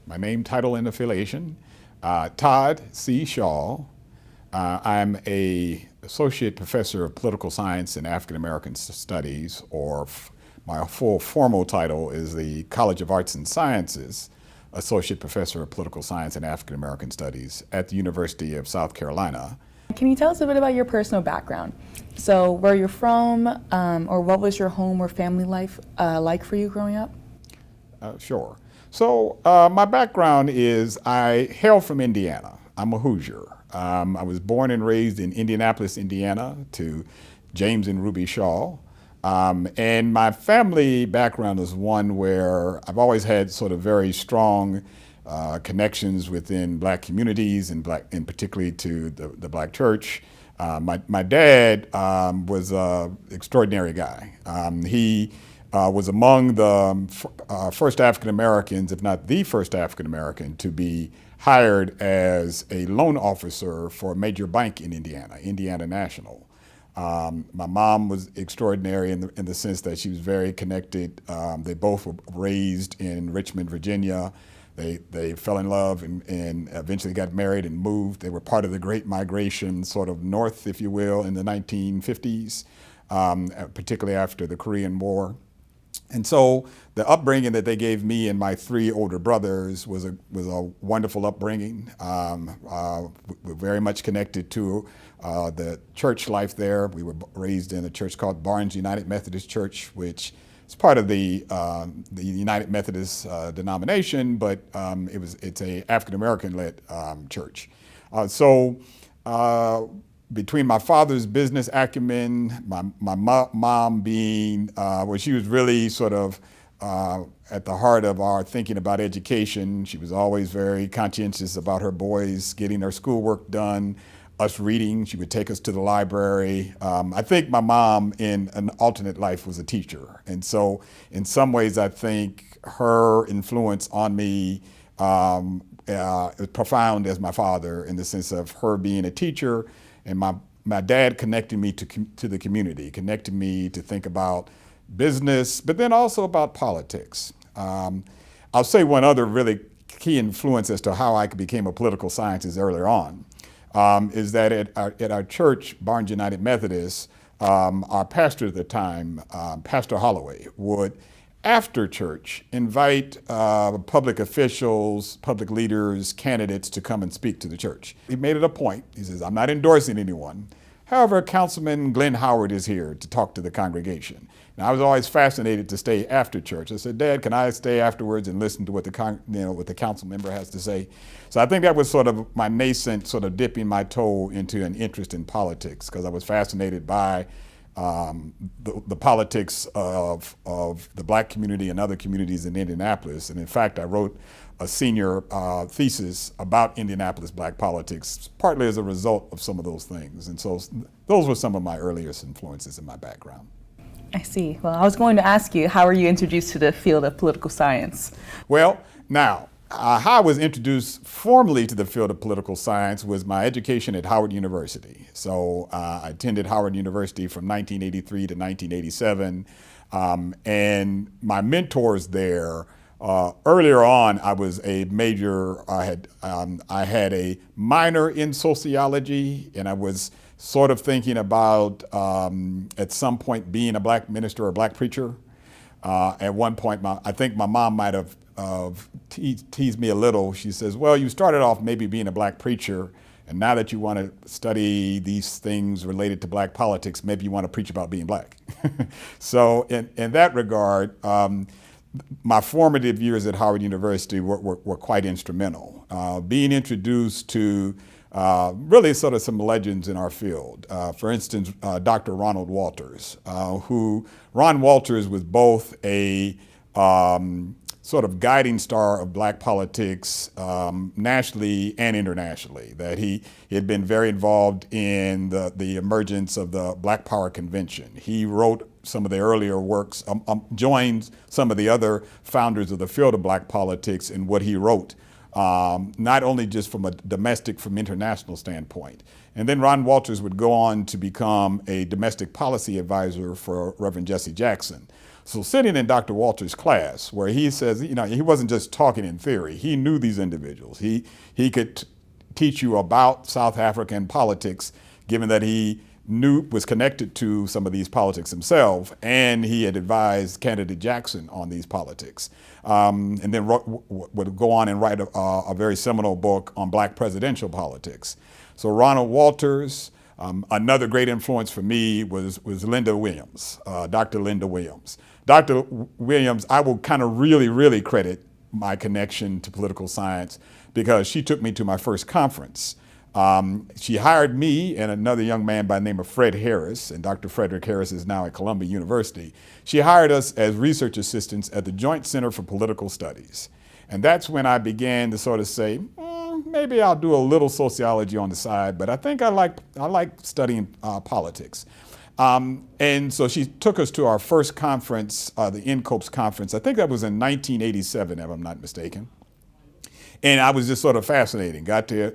My name, title, and affiliation, Todd C. Shaw. I'm a associate professor of political science and African American studies, or my full formal title is the College of Arts and Sciences associate professor of political science and African American studies at the University of South Carolina. Can you tell us a bit about your personal background? So where you're from, or what was your home or family life like for you growing up? Sure. So my background is I hail from Indiana. I'm a Hoosier. I was born and raised in Indianapolis, Indiana, to James and Ruby Shaw. And my family background is one where I've always had sort of very strong connections within black communities and particularly to the black church. My dad was an extraordinary guy. He was among the first African Americans, if not the first African American, to be hired as a loan officer for a major bank in Indiana, Indiana National. My mom was extraordinary in the sense that she was very connected. They both were raised in Richmond, Virginia. They fell in love and eventually got married and moved. They were part of the Great Migration, sort of north, if you will, in the 1950s, particularly after the Korean War. And so the upbringing that they gave me and my three older brothers was a wonderful upbringing. We're very much connected to the church life there. We were raised in a church called Barnes United Methodist Church, which is part of the United Methodist denomination, but it's a African American led church. Between my father's business acumen, my mom being, she was really sort of at the heart of our thinking about education. She was always very conscientious about her boys getting their schoolwork done, us reading. She would take us to the library. I think my mom in an alternate life was a teacher. And so in some ways, I think her influence on me is profound as my father in the sense of her being a teacher. And my dad connected me to the community, connected me to think about business, but then also about politics. I'll say one other really key influence as to how I became a political scientist earlier on, is that at our church, Barnes United Methodist, our pastor at the time, Pastor Holloway, would after church invite public officials, public leaders, candidates to come and speak to the church. He made it a point. He says, I'm not endorsing anyone. However, Councilman Glenn Howard is here to talk to the congregation. Now, I was always fascinated to stay after church. I said, Dad, can I stay afterwards and listen to what the council member has to say? So I think that was sort of my nascent sort of dipping my toe into an interest in politics, because I was fascinated by the politics of the black community and other communities in Indianapolis. And in fact, I wrote a senior thesis about Indianapolis black politics, partly as a result of some of those things. And so those were some of my earliest influences in my background. I see. Well, I was going to ask you, how were you introduced to the field of political science? Well, now, how I was introduced formally to the field of political science was my education at Howard University. So I attended Howard University from 1983 to 1987. And my mentors there, earlier on, I was a major, I had a minor in sociology, and I was sort of thinking about at some point being a black minister or a black preacher. At one point, I think my mom might have teased me a little. She says, well, you started off maybe being a black preacher, and now that you want to study these things related to black politics, maybe you want to preach about being black. So in that regard, my formative years at Howard University were quite instrumental. Being introduced to really sort of some legends in our field. For instance, Dr. Ronald Walters, Ron Walters was both a sort of guiding star of black politics nationally and internationally, that he had been very involved in the emergence of the Black Power Convention. He wrote some of the earlier works, joined some of the other founders of the field of black politics in what he wrote, not only just from a domestic, from international standpoint. And then Ron Walters would go on to become a domestic policy advisor for Reverend Jesse Jackson. So sitting in Dr. Walters' class, where he says, he wasn't just talking in theory. He knew these individuals. He could teach you about South African politics, given that he was connected to some of these politics himself, and he had advised candidate Jackson on these politics. And then would go on and write a very seminal book on black presidential politics. So Ronald Walters. Another great influence for me was Linda Williams, Dr. Linda Williams. Dr. Williams, I will kind of really credit my connection to political science because she took me to my first conference. She hired me and another young man by the name of Fred Harris, and Dr. Frederick Harris is now at Columbia University. She hired us as research assistants at the Joint Center for Political Studies. And that's when I began to sort of say, maybe I'll do a little sociology on the side, but I think I like studying politics. And so she took us to our first conference, the NCOPES conference. I think that was in 1987, if I'm not mistaken. And I was just sort of fascinated. Got to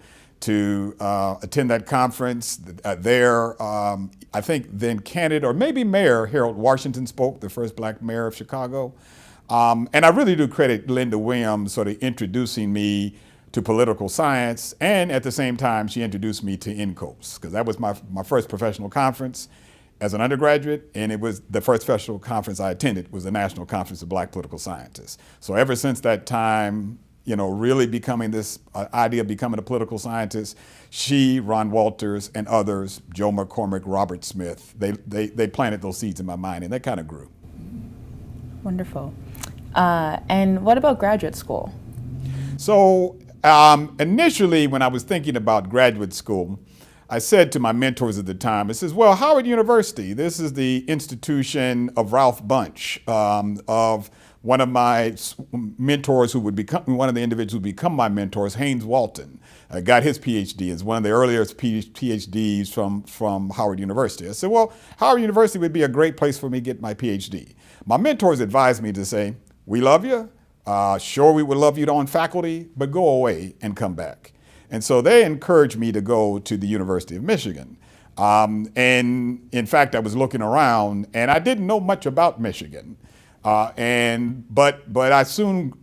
attend that conference there. I think then candidate or maybe Mayor Harold Washington spoke, the first black mayor of Chicago. And I really do credit Linda Williams sort of introducing me to political science, and at the same time, she introduced me to NCOPES, because that was my first professional conference as an undergraduate, and it was the first professional conference I attended was the National Conference of Black Political Scientists. So ever since that time, really becoming this idea of becoming a political scientist, she, Ron Walters, and others, Joe McCormick, Robert Smith, they planted those seeds in my mind, and that kind of grew. Wonderful. And what about graduate school? So initially, when I was thinking about graduate school, I said to my mentors at the time, I says, well, Howard University, this is the institution of Ralph Bunche, of one of my mentors who would become, one of the individuals who would become my mentors, Haynes Walton, got his PhD as one of the earliest PhDs from Howard University. I said, well, Howard University would be a great place for me to get my PhD. My mentors advised me to say, we love you. Sure, we would love you on faculty, but go away and come back. And so they encouraged me to go to the University of Michigan. And in fact, I was looking around and I didn't know much about Michigan. But I soon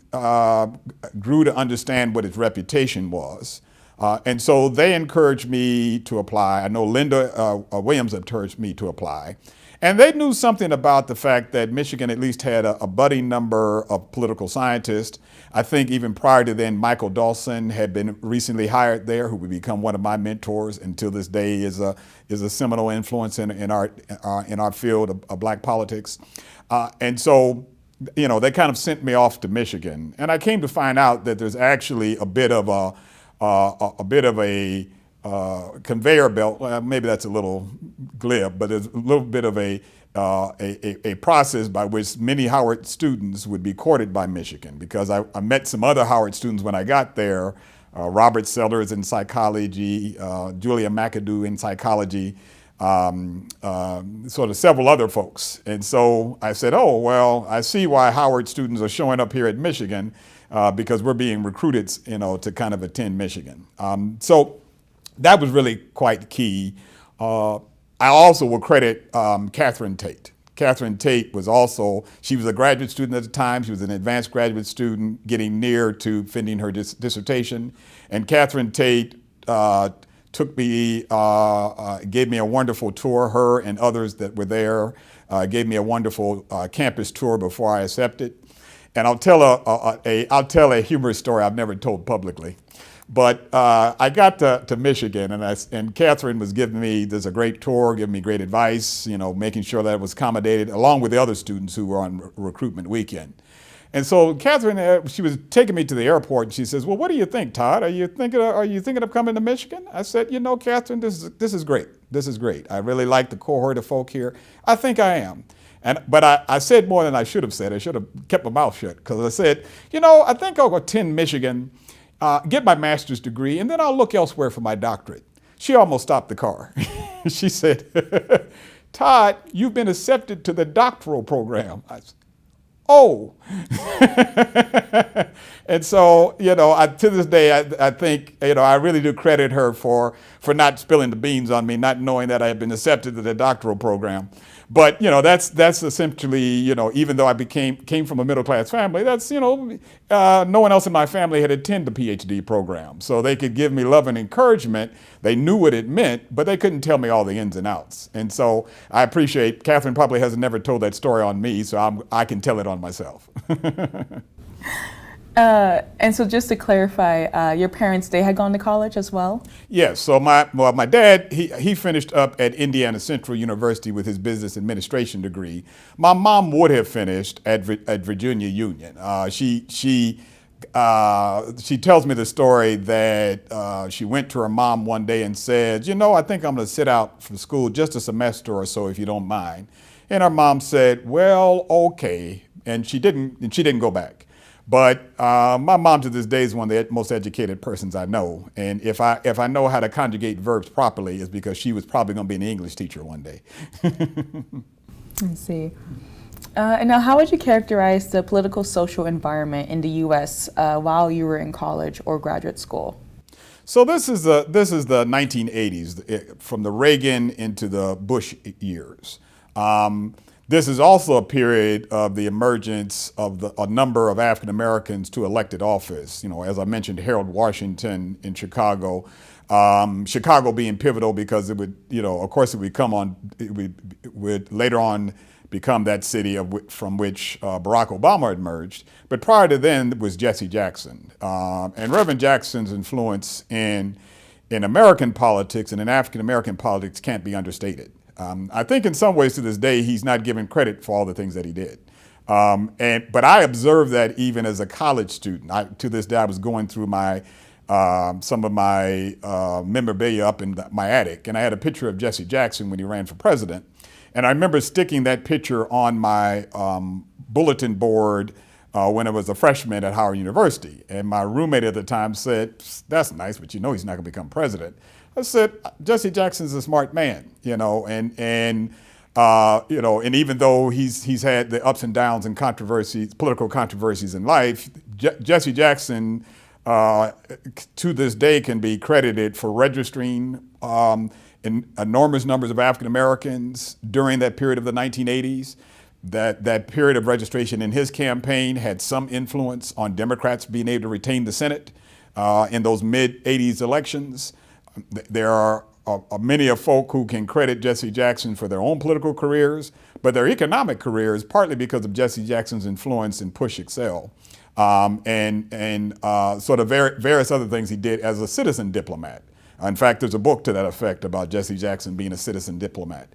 grew to understand what its reputation was. And so they encouraged me to apply. I know Linda Williams encouraged me to apply. And they knew something about the fact that Michigan at least had a budding number of political scientists. I think even prior to then, Michael Dawson had been recently hired there, who would become one of my mentors and till this day is a seminal influence in our field of black politics. And so, they kind of sent me off to Michigan. And I came to find out that there's actually a bit of a conveyor belt. Well, maybe that's a little glib, but there's a little bit of a process by which many Howard students would be courted by Michigan, because I met some other Howard students when I got there, Robert Sellers in psychology, Julia McAdoo in psychology, sort of several other folks. And so I said, oh, well, I see why Howard students are showing up here at Michigan, because we're being recruited, to kind of attend Michigan. So that was really quite key. I also will credit Catherine Tate. Catherine Tate was she was a graduate student at the time. She was an advanced graduate student getting near to finishing her dissertation. And Catherine Tate took me, gave me a wonderful tour, her and others that were there, gave me a wonderful campus tour before I accepted. And I'll tell a humorous story I've never told publicly. But I got to Michigan, and Catherine was giving me a great tour, giving me great advice, making sure that it was accommodated, along with the other students who were on recruitment weekend. And so Catherine, she was taking me to the airport, and she says, "Well, what do you think, Todd? Are you thinking of coming to Michigan?" I said, Catherine, this is great. This is great. I really like the cohort of folk here. I think I am. But I said more than I should have said. I should have kept my mouth shut, because I said, I think I'll attend Michigan, get my master's degree, and then I'll look elsewhere for my doctorate. She almost stopped the car. She said, "Todd, you've been accepted to the doctoral program." I said, oh. And so, to this day, I think, I really do credit her for not spilling the beans on me, not knowing that I had been accepted to the doctoral program. But, that's essentially, even though I came from a middle class family, that's, no one else in my family had attended the PhD program. So they could give me love and encouragement. They knew what it meant, but they couldn't tell me all the ins and outs. And so I appreciate, Catherine probably has never told that story on me, so I can tell it on myself. And so just to clarify, your parents, they had gone to college as well? Yes. So my dad, he finished up at Indiana Central University with his business administration degree. My mom would have finished at Virginia Union. She tells me the story that she went to her mom one day and said, I think I'm going to sit out from school just a semester or so if you don't mind. And her mom said, well, okay. And she didn't go back. But my mom to this day is one of the most educated persons I know. And if I know how to conjugate verbs properly, it's because she was probably going to be an English teacher one day. I see. And now, how would you characterize the political social environment in the U.S. While you were in college or graduate school? So this is the 1980s, from the Reagan into the Bush years. This is also a period of the emergence of a number of African Americans to elected office. As I mentioned, Harold Washington in Chicago. Chicago being pivotal because it would, of course, it would later on become that city from which Barack Obama emerged. But prior to then was Jesse Jackson. And Reverend Jackson's influence in American politics and in African American politics can't be understated. I think in some ways to this day, he's not given credit for all the things that he did. But I observed that even as a college student. To this day, I was going through some of my memorabilia up in my attic, and I had a picture of Jesse Jackson when he ran for president. And I remember sticking that picture on my bulletin board when I was a freshman at Howard University. And my roommate at the time said, that's nice, but he's not going to become president. I said, Jesse Jackson's a smart man, and even though he's had the ups and downs and political controversies in life, Jesse Jackson, to this day, can be credited for registering enormous numbers of African Americans during that period of the 1980s. That period of registration in his campaign had some influence on Democrats being able to retain the Senate in those mid-'80s elections. There are many of folk who can credit Jesse Jackson for their own political careers, but their economic careers, partly because of Jesse Jackson's influence in Push Excel and sort of various other things he did as a citizen diplomat. In fact, there's a book to that effect about Jesse Jackson being a citizen diplomat.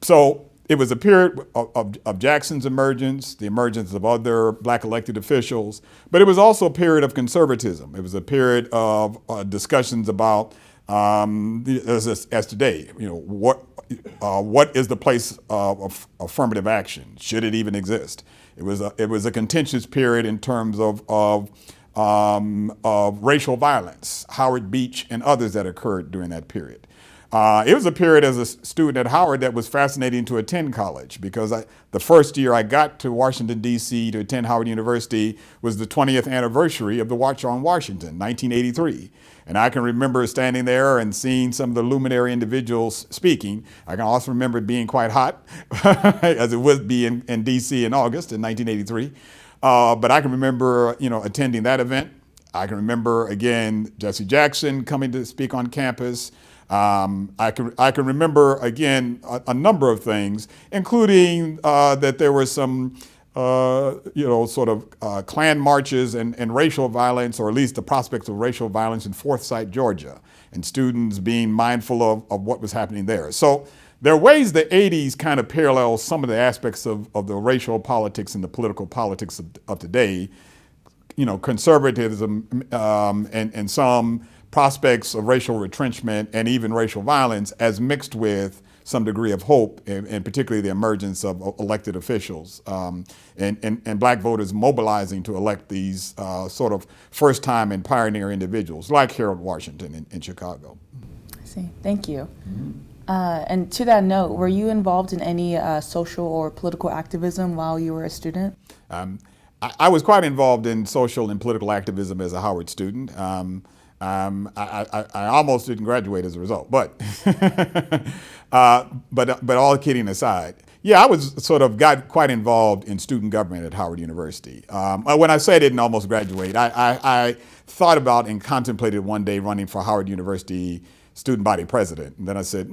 So it was a period of Jackson's emergence, the emergence of other black elected officials, but it was also a period of conservatism. It was a period of discussions about as today, what is the place of affirmative action? Should it even exist? It was a contentious period in terms of racial violence, Howard Beach and others that occurred during that period. It was a period as a student at Howard that was fascinating to attend college because the first year I got to Washington, D.C. to attend Howard University was the 20th anniversary of the March on Washington, 1983. And I can remember standing there and seeing some of the luminary individuals speaking. I can also remember it being quite hot, as it would be in D.C. in August in 1983. But I can remember, attending that event. I can remember, again, Jesse Jackson coming to speak on campus. I can remember, again, a number of things, including that there were some, Klan marches and racial violence, or at least the prospects of racial violence in Forsyth, Georgia, and students being mindful of what was happening there. So there are ways the 80s kind of parallel some of the aspects of the racial politics and the political politics of today, conservatism and some prospects of racial retrenchment and even racial violence as mixed with some degree of hope, and particularly the emergence of elected officials and black voters mobilizing to elect these sort of first time and pioneer individuals like Harold Washington in Chicago. I see. Thank you. And to that note, were you involved in any social or political activism while you were a student? I was quite involved in social and political activism as a Howard student. I almost didn't graduate as a result, but but all kidding aside, yeah, I was got quite involved in student government at Howard University. When I say I didn't almost graduate, I thought about and contemplated one day running for Howard University student body president, and then I said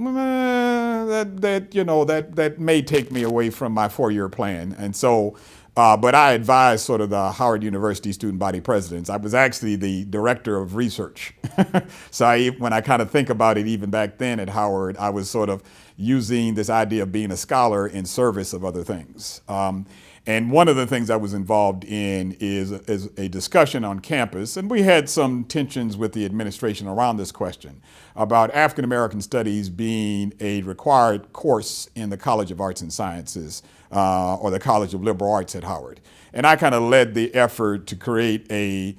that may take me away from my 4-year plan, and so. But I advised the Howard University student body presidents. I was actually the director of research. So when I kind of think about it, even back then at Howard, I was using this idea of being a scholar in service of other things. And one of the things I was involved in is a discussion on campus, and we had some tensions with the administration around this question about African American studies being a required course in the College of Arts and Sciences or the College of Liberal Arts at Howard. And I kind of led the effort to create to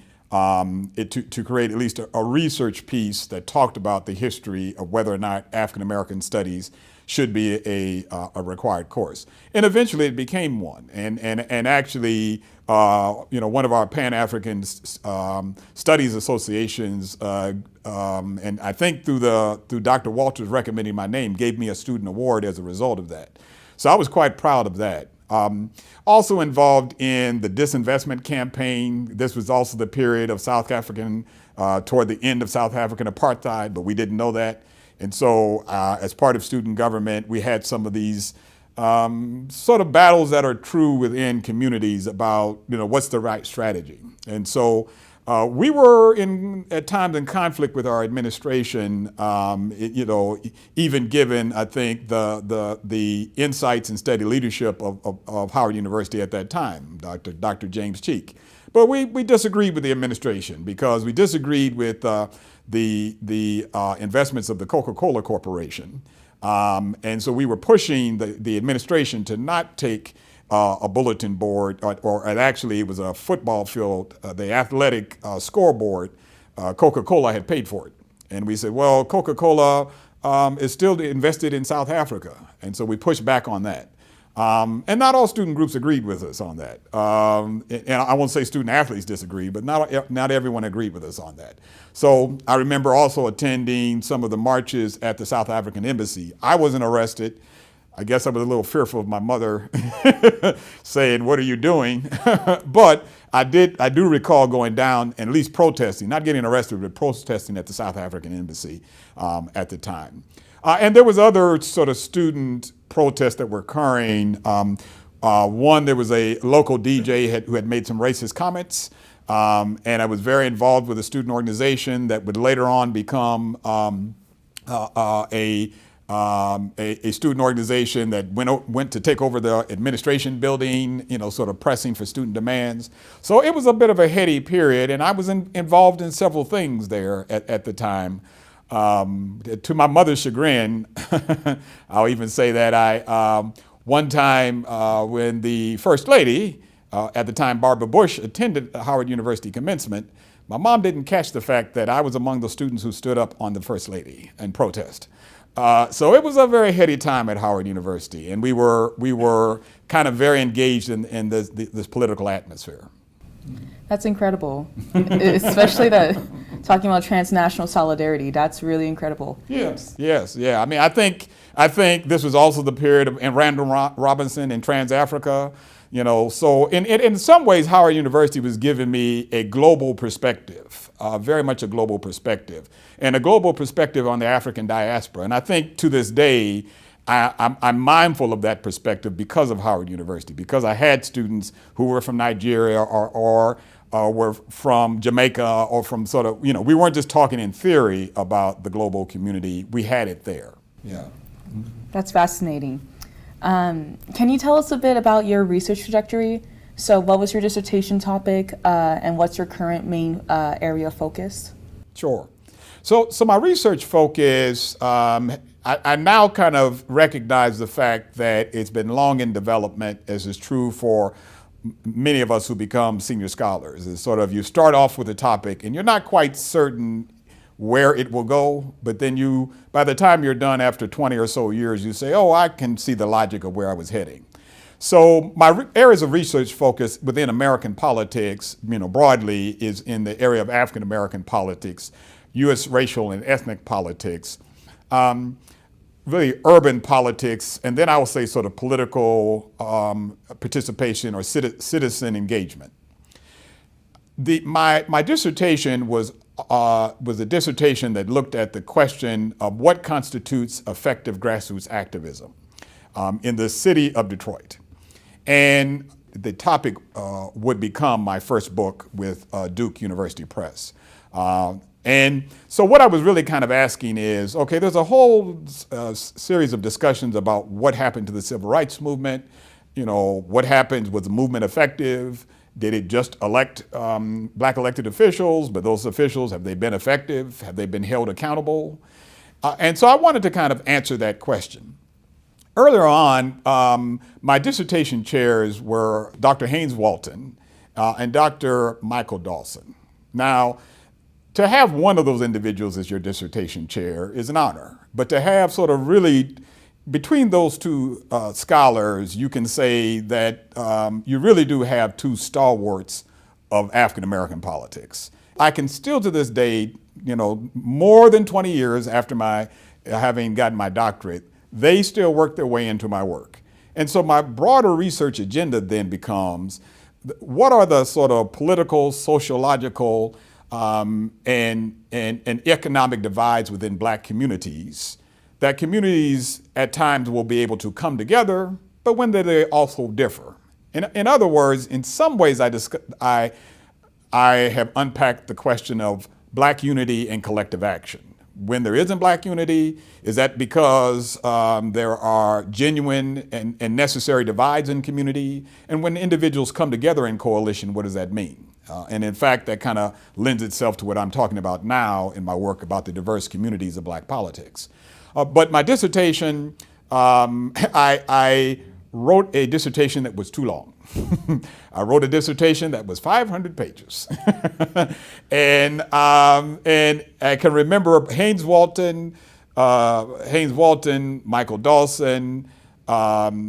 create at least a research piece that talked about the history of whether or not African American studies should be a required course. And eventually it became one. And actually, one of our Pan-African Studies Associations, and I think through Dr. Walters recommending my name, gave me a student award as a result of that. So I was quite proud of that. Also involved in the disinvestment campaign. This was also the period of toward the end of South African apartheid, but we didn't know that. And so as part of student government, we had some of these battles that are true within communities about, what's the right strategy. And so we were at times in conflict with our administration, even given, I think, the insights and steady leadership of Howard University at that time, Dr. James Cheek. But we disagreed with the administration because we disagreed with the investments of the Coca-Cola Corporation. And so we were pushing the administration to not take a bulletin board, or actually it was a football field, the athletic scoreboard. Coca-Cola had paid for it. And we said, well, Coca-Cola is still invested in South Africa. And so we pushed back on that. And not all student groups agreed with us on that. And I won't say student athletes disagreed, but not everyone agreed with us on that. So I remember also attending some of the marches at the South African Embassy. I wasn't arrested. I guess I was a little fearful of my mother saying, "What are you doing?" But I do recall going down and at least protesting, not getting arrested, but protesting at the South African Embassy at the time. And there was other student protests that were occurring. One, there was a local DJ who had made some racist comments, and I was very involved with a student organization that would later on become a student organization that went to take over the administration building, pressing for student demands. So it was a bit of a heady period, and I was involved in several things there at the time. To my mother's chagrin, I'll even say that one time when the First Lady, at the time Barbara Bush, attended Howard University commencement, my mom didn't catch the fact that I was among the students who stood up on the First Lady and protest. So it was a very heady time at Howard University, and we were kind of very engaged in this political atmosphere. That's incredible, especially talking about transnational solidarity. That's really incredible. Yes. Yeah. I mean, I think this was also the period of Randall Robinson and Trans-Africa. So in some ways, Howard University was giving me a global perspective, very much a global perspective, and a global perspective on the African diaspora. And I think to this day, I'm mindful of that perspective because of Howard University, because I had students who were from Nigeria or were from Jamaica or from we weren't just talking in theory about the global community, we had it there. Yeah. That's fascinating. Can you tell us a bit about your research trajectory? So what was your dissertation topic and what's your current main area of focus? Sure. So my research focus, I now kind of recognize the fact that it's been long in development, as is true for many of us who become senior scholars. It's you start off with a topic and you're not quite certain where it will go, but then by the time you're done after 20 or so years, you say, oh, I can see the logic of where I was heading. So my areas of research focus within American politics, broadly, is in the area of African American politics, U.S. racial and ethnic politics, really urban politics, and then I will say sort of political participation or citizen engagement. My dissertation was a dissertation that looked at the question of what constitutes effective grassroots activism in the city of Detroit. And the topic would become my first book with Duke University Press. And so what I was really kind of asking is, okay, there's a whole series of discussions about what happened to the civil rights movement, what happens, was the movement effective? Did it just elect black elected officials, but those officials, have they been effective? Have they been held accountable? And so I wanted to kind of answer that question. Earlier on, my dissertation chairs were Dr. Haynes Walton and Dr. Michael Dawson. Now, to have one of those individuals as your dissertation chair is an honor, but to have sort of really, between those two scholars, you can say that you really do have two stalwarts of African American politics. I can still to this day, more than 20 years after having gotten my doctorate, they still work their way into my work. And so my broader research agenda then becomes, what are the sort of political, sociological, and economic divides within black communities that communities at times will be able to come together, but when they also differ. In other words, in some ways I have unpacked the question of black unity and collective action. When there isn't black unity, is that because there are genuine and necessary divides in community? And when individuals come together in coalition, what does that mean? And in fact, that kind of lends itself to what I'm talking about now in my work about the diverse communities of black politics. But my dissertation, I wrote a dissertation that was too long. I wrote a dissertation that was 500 pages. and I can remember Haynes Walton, Michael Dawson, Earl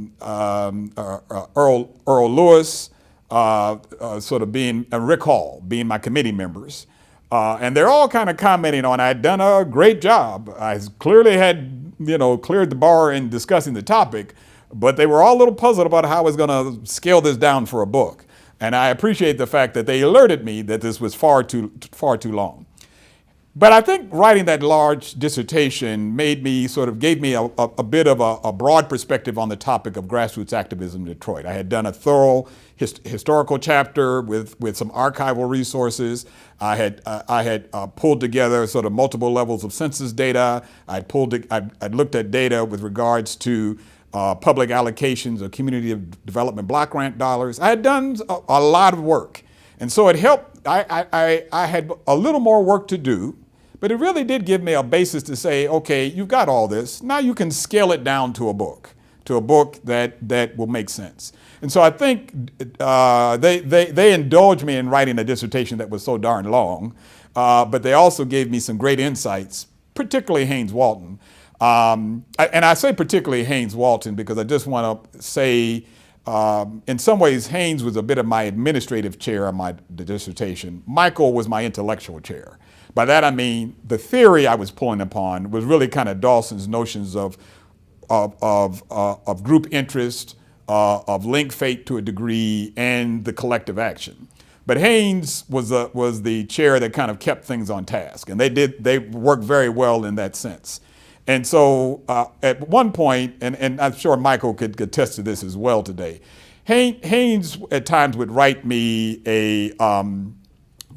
Lewis, sort of being, Rick Hall being my committee members. And they're all kind of commenting on, I'd done a great job. I clearly had, cleared the bar in discussing the topic, but they were all a little puzzled about how I was going to scale this down for a book. And I appreciate the fact that they alerted me that this was far too long. But I think writing that large dissertation gave me a bit of a broad perspective on the topic of grassroots activism in Detroit. I had done a thorough historical chapter with some archival resources. I had pulled together sort of multiple levels of census data. I'd looked at data with regards to public allocations of community development block grant dollars. I had done a lot of work. And so it helped. I had a little more work to do, but it really did give me a basis to say, okay, you've got all this. Now you can scale it down to a book that will make sense. And so I think they indulged me in writing a dissertation that was so darn long, but they also gave me some great insights, particularly Haynes Walton. And I say particularly Haynes Walton because I just want to say, in some ways, Haynes was a bit of my administrative chair on the dissertation. Michael was my intellectual chair. By that I mean the theory I was pulling upon was really kind of Dawson's notions of group interest, of link fate to a degree, and the collective action. But Haynes was the chair that kind of kept things on task, and they worked very well in that sense. And so at one point, and I'm sure Michael could attest to this as well today, Haynes at times would write me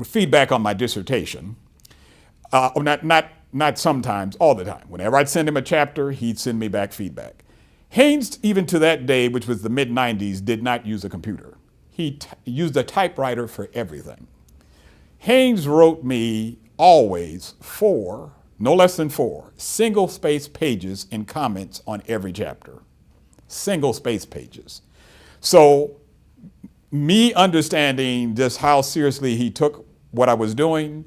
feedback on my dissertation. Not sometimes, all the time. Whenever I'd send him a chapter, he'd send me back feedback. Haynes, even to that day, which was the mid-90s, did not use a computer. He used a typewriter for everything. Haynes wrote me always no less than 4 single-space pages in comments on every chapter. Single-space pages. So me understanding just how seriously he took what I was doing,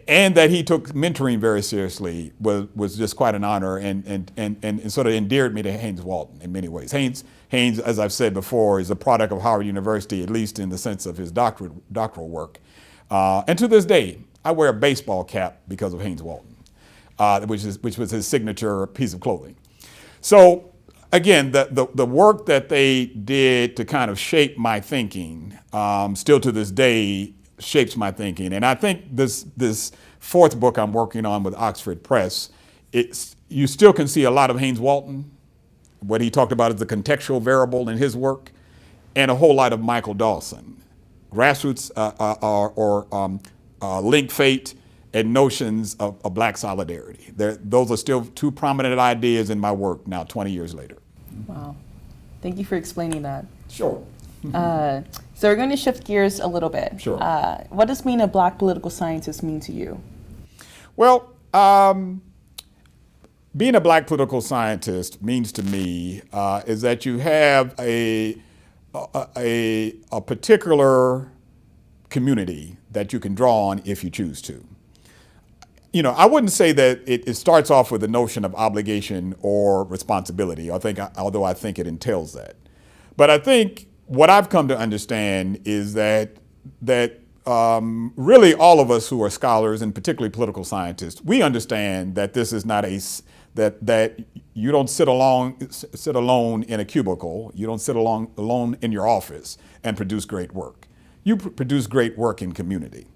and that he took mentoring very seriously was just quite an honor, and sort of endeared me to Haynes Walton in many ways. Haynes, as I've said before, is a product of Howard University, at least in the sense of his doctoral work. And to this day, I wear a baseball cap because of Haynes Walton, which was his signature piece of clothing. So again, the work that they did to kind of shape my thinking, still to this day shapes my thinking. And I think this fourth book I'm working on with Oxford Press, you still can see a lot of Haynes Walton, what he talked about as the contextual variable in his work, and a whole lot of Michael Dawson, grassroots link fate and notions of black solidarity. Those are still two prominent ideas in my work now, 20 years later. Wow. Thank you for explaining that. Sure. So we're going to shift gears a little bit. Sure. What does being a black political scientist mean to you? Well, being a black political scientist means to me is that you have a particular community that you can draw on if you choose to. You know, I wouldn't say that it starts off with the notion of obligation or responsibility, although I think it entails that. But I think what I've come to understand is that really all of us who are scholars, and particularly political scientists, we understand that this is not that you don't sit alone in a cubicle, you don't sit alone in your office and produce great work. You produce great work in community.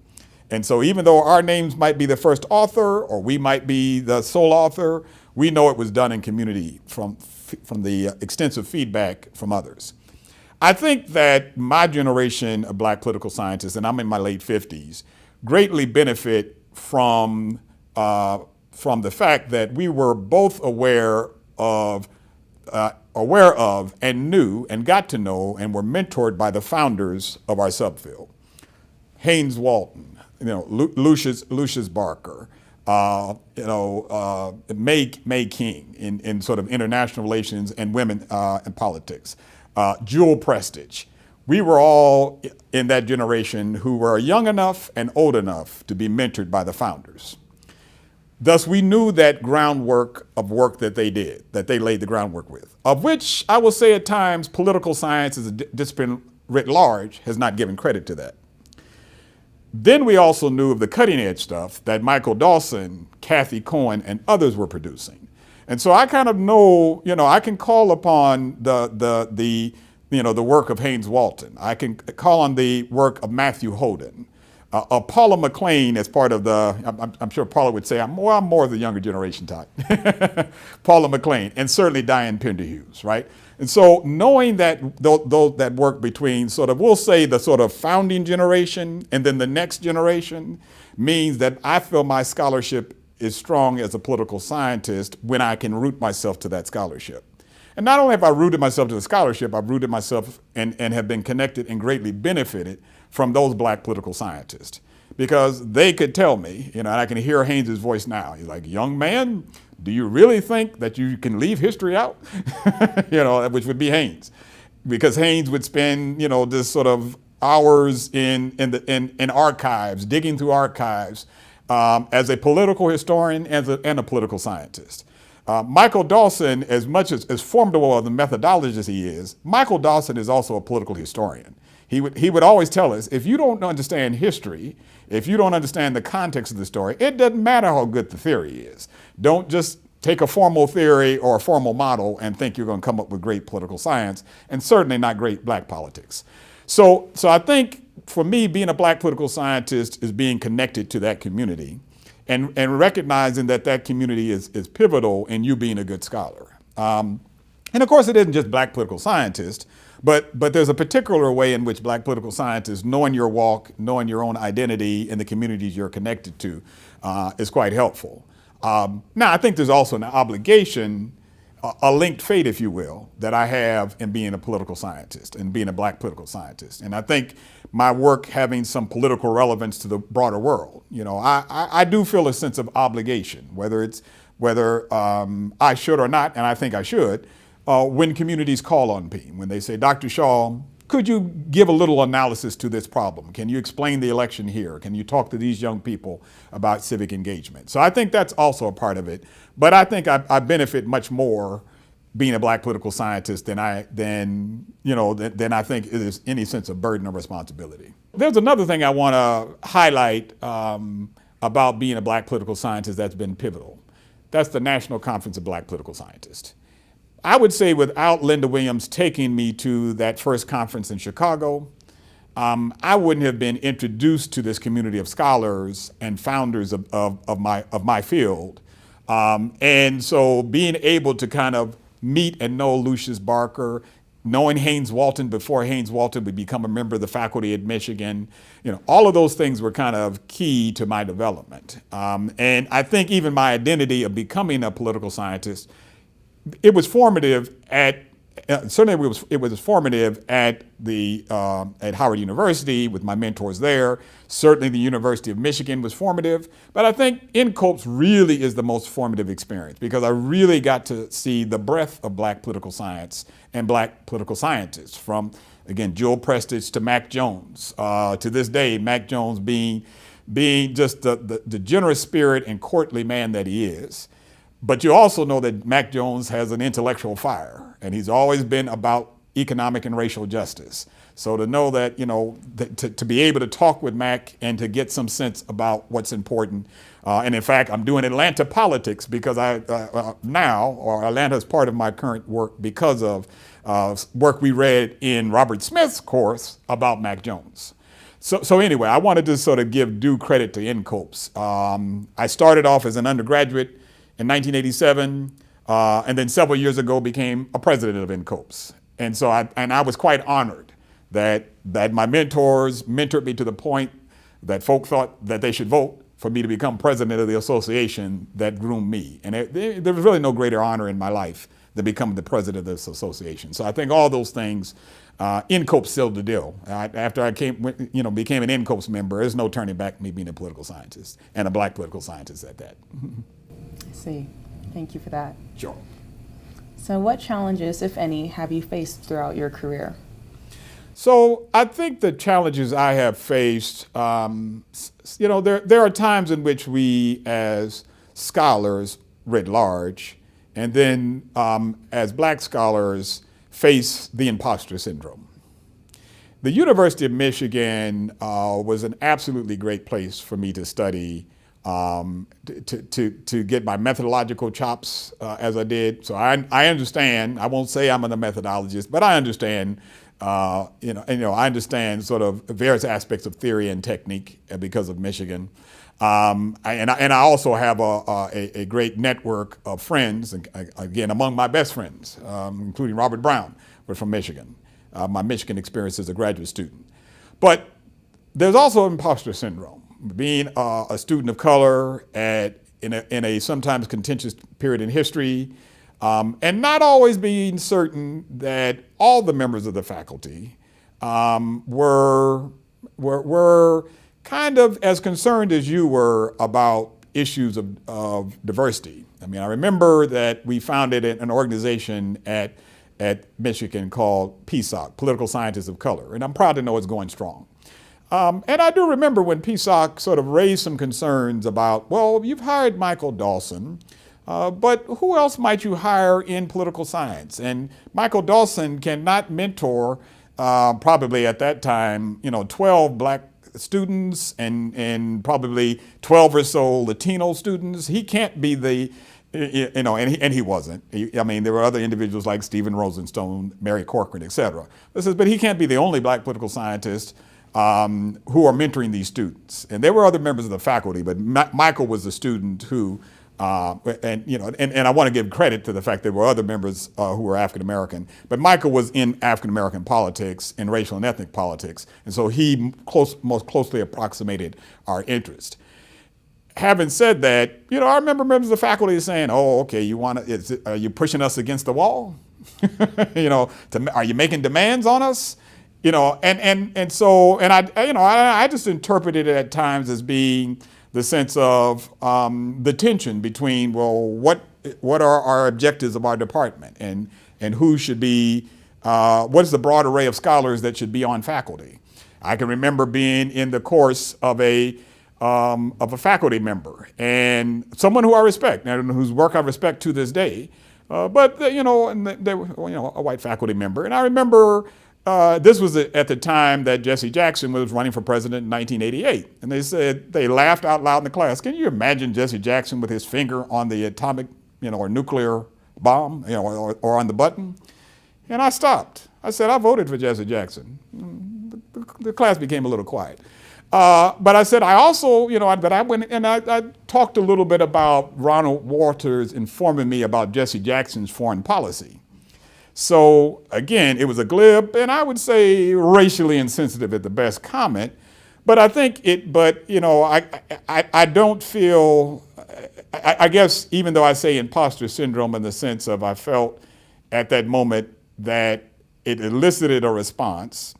And so even though our names might be the first author or we might be the sole author, we know it was done in community from the extensive feedback from others. I think that my generation of black political scientists, and I'm in my late 50s, greatly benefit from the fact that we were both aware of and knew and got to know and were mentored by the founders of our subfield. Haynes Walton, Lucius Barker, May King in sort of international relations and women in politics, Jewel Prestige. We were all in that generation who were young enough and old enough to be mentored by the founders. Thus, we knew that groundwork of work that they did, that they laid the groundwork with, of which I will say at times political science as a discipline writ large has not given credit to that. Then we also knew of the cutting edge stuff that Michael Dawson, Kathy Cohen, and others were producing. And so I kind of know, I can call upon the work of Haynes Walton. I can call on the work of Matthew Holden. Paula McLean as part of I'm sure Paula would say, I'm more of the younger generation type. Paula McLean, and certainly Diane Pender-Hughes, right? And so knowing that that work between we'll say the sort of founding generation and then the next generation means that I feel my scholarship is strong as a political scientist when I can root myself to that scholarship. And not only have I rooted myself to the scholarship, I've rooted myself and have been connected and greatly benefited from those black political scientists. Because they could tell me, and I can hear Haynes' voice now. He's like, young man, do you really think that you can leave history out? Which would be Haynes. Because Haynes would spend, this sort of hours in archives, digging through archives, as a political historian and a political scientist. Michael Dawson, as much as formidable of the methodologist he is, Michael Dawson is also a political historian. He would always tell us, if you don't understand history, if you don't understand the context of the story, it doesn't matter how good the theory is. Don't just take a formal theory or a formal model and think you're going to come up with great political science, and certainly not great black politics. So I think for me, being a black political scientist is being connected to that community and recognizing that community is pivotal in you being a good scholar. And of course, it isn't just black political scientists, but there's a particular way in which black political scientists, knowing your walk, knowing your own identity in the communities you're connected to, is quite helpful. Now, I think there's also an obligation, a linked fate, if you will, that I have in being a political scientist and being a black political scientist. And I think my work having some political relevance to the broader world, I do feel a sense of obligation, whether I should or not, and I think I should, when communities call on me, when they say, Dr. Shaw, could you give a little analysis to this problem? Can you explain the election here? Can you talk to these young people about civic engagement? So I think that's also a part of it. But I think I benefit much more being a black political scientist than I think it is any sense of burden or responsibility. There's another thing I want to highlight about being a black political scientist that's been pivotal. That's the National Conference of Black Political Scientists. I would say without Linda Williams taking me to that first conference in Chicago, I wouldn't have been introduced to this community of scholars and founders of my field. And so being able to kind of meet and know Lucius Barker, knowing Haynes Walton before Haynes Walton would become a member of the faculty at Michigan, all of those things were kind of key to my development. And I think even my identity of becoming a political scientist, it was formative at certainly it was formative at at Howard University with my mentors there. Certainly the University of Michigan was formative, but I think NCOPS really is the most formative experience because I really got to see the breadth of black political science and black political scientists, from again Joel Prestidge to Mac Jones. To this day, Mac Jones being just the generous spirit and courtly man that he is. But you also know that Mac Jones has an intellectual fire, and he's always been about economic and racial justice. So to know that, to be able to talk with Mac and to get some sense about what's important. And in fact, I'm doing Atlanta politics because Atlanta is part of my current work because of work we read in Robert Smith's course about Mac Jones. So anyway, I wanted to sort of give due credit to NCOPS. I started off as an undergraduate in 1987, and then several years ago became a president of NCOPS. And so I was quite honored that my mentors mentored me to the point that folk thought that they should vote for me to become president of the association that groomed me. And there was really no greater honor in my life than becoming the president of this association. So I think all those things, NCOPS sealed the deal. After I became an NCOPS member, there's no turning back me being a political scientist, and a black political scientist at that. I see. Thank you for that. Sure. So what challenges, if any, have you faced throughout your career? So I think the challenges I have faced, there are times in which we as scholars writ large, and then as black scholars face the imposter syndrome. The University of Michigan was an absolutely great place for me to study, to get my methodological chops as I did. So I understand. I won't say I'm a methodologist, but I understand. I understand sort of various aspects of theory and technique because of Michigan. And I also have a great network of friends, again, among my best friends, including Robert Brown, were from Michigan. My Michigan experience as a graduate student. But there's also imposter syndrome. Being a student of color in a sometimes contentious period in history, and not always being certain that all the members of the faculty were kind of as concerned as you were about issues of diversity. I mean, I remember that we founded an organization at Michigan called PSOC, Political Scientists of Color, and I'm proud to know it's going strong. And I do remember when PSOC sort of raised some concerns about, well, you've hired Michael Dawson, but who else might you hire in political science? And Michael Dawson cannot mentor probably at that time, 12 black students and probably 12 or so Latino students. He can't be and he wasn't. There were other individuals like Stephen Rosenstone, Mary Corcoran, et cetera. But he can't be the only black political scientist who are mentoring these students. And there were other members of the faculty, but Michael was a student who, and I want to give credit to the fact there were other members who were African American, but Michael was in African American politics and racial and ethnic politics, and so he most closely approximated our interest. Having said that, I remember members of the faculty saying, "Oh, okay, are you pushing us against the wall? Are you making demands on us?" I just interpreted it at times as being the sense of the tension between, well, what are our objectives of our department, and who should be what is the broad array of scholars that should be on faculty? I can remember being in the course of a faculty member and someone who I respect and whose work I respect to this day. But and they were a white faculty member, and I remember this was at the time that Jesse Jackson was running for president in 1988, and they laughed out loud in the class. Can you imagine Jesse Jackson with his finger on the atomic, or nuclear bomb, or on the button? And I stopped. I said, I voted for Jesse Jackson. The class became a little quiet. But I said, I also, but I went and I talked a little bit about Ronald Walters informing me about Jesse Jackson's foreign policy. So again, it was a glib and I would say racially insensitive at the best comment. But I think I don't feel, I guess, even though I say imposter syndrome in the sense of I felt at that moment that it elicited a response,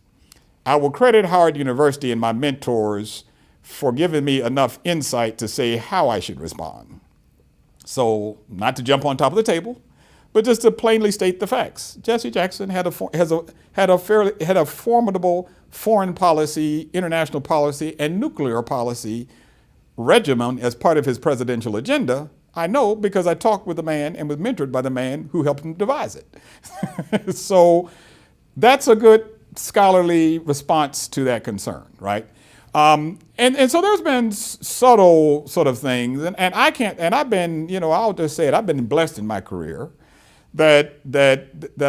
I will credit Howard University and my mentors for giving me enough insight to say how I should respond. So, not to jump on top of the table, but just to plainly state the facts. Jesse Jackson had a formidable foreign policy, international policy, and nuclear policy regimen as part of his presidential agenda. I know because I talked with the man and was mentored by the man who helped him devise it. So that's a good scholarly response to that concern, right? And so there's been subtle sort of things, and I've been, I'll just say it, I've been blessed in my career that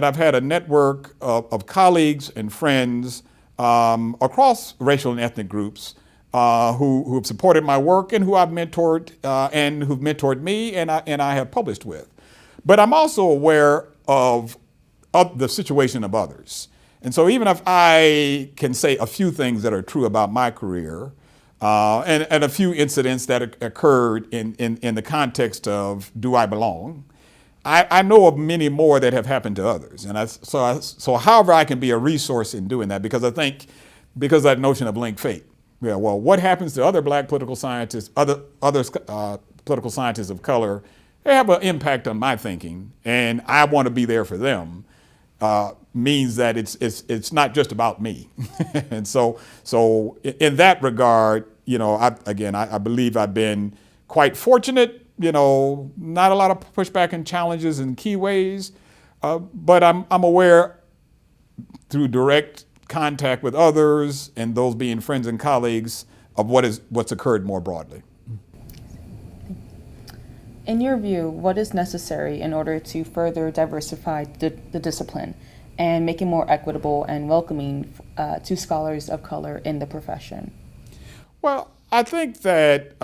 I've had a network of colleagues and friends across racial and ethnic groups who have supported my work and who I've mentored and who've mentored me and I have published with. But I'm also aware of the situation of others. And so even if I can say a few things that are true about my career and a few incidents that occurred in the context of do I belong, I know of many more that have happened to others. And so however I can be a resource in doing that, because I think because of that notion of linked fate. Yeah, well, what happens to other black political scientists, other political scientists of color, they have an impact on my thinking, and I want to be there for them. Means that it's not just about me. And so in that regard, I believe I've been quite fortunate, not a lot of pushback and challenges in key ways, but I'm aware through direct contact with others and those being friends and colleagues of what's occurred more broadly. In your view, what is necessary in order to further diversify the discipline and make it more equitable and welcoming to scholars of color in the profession? Well, I think that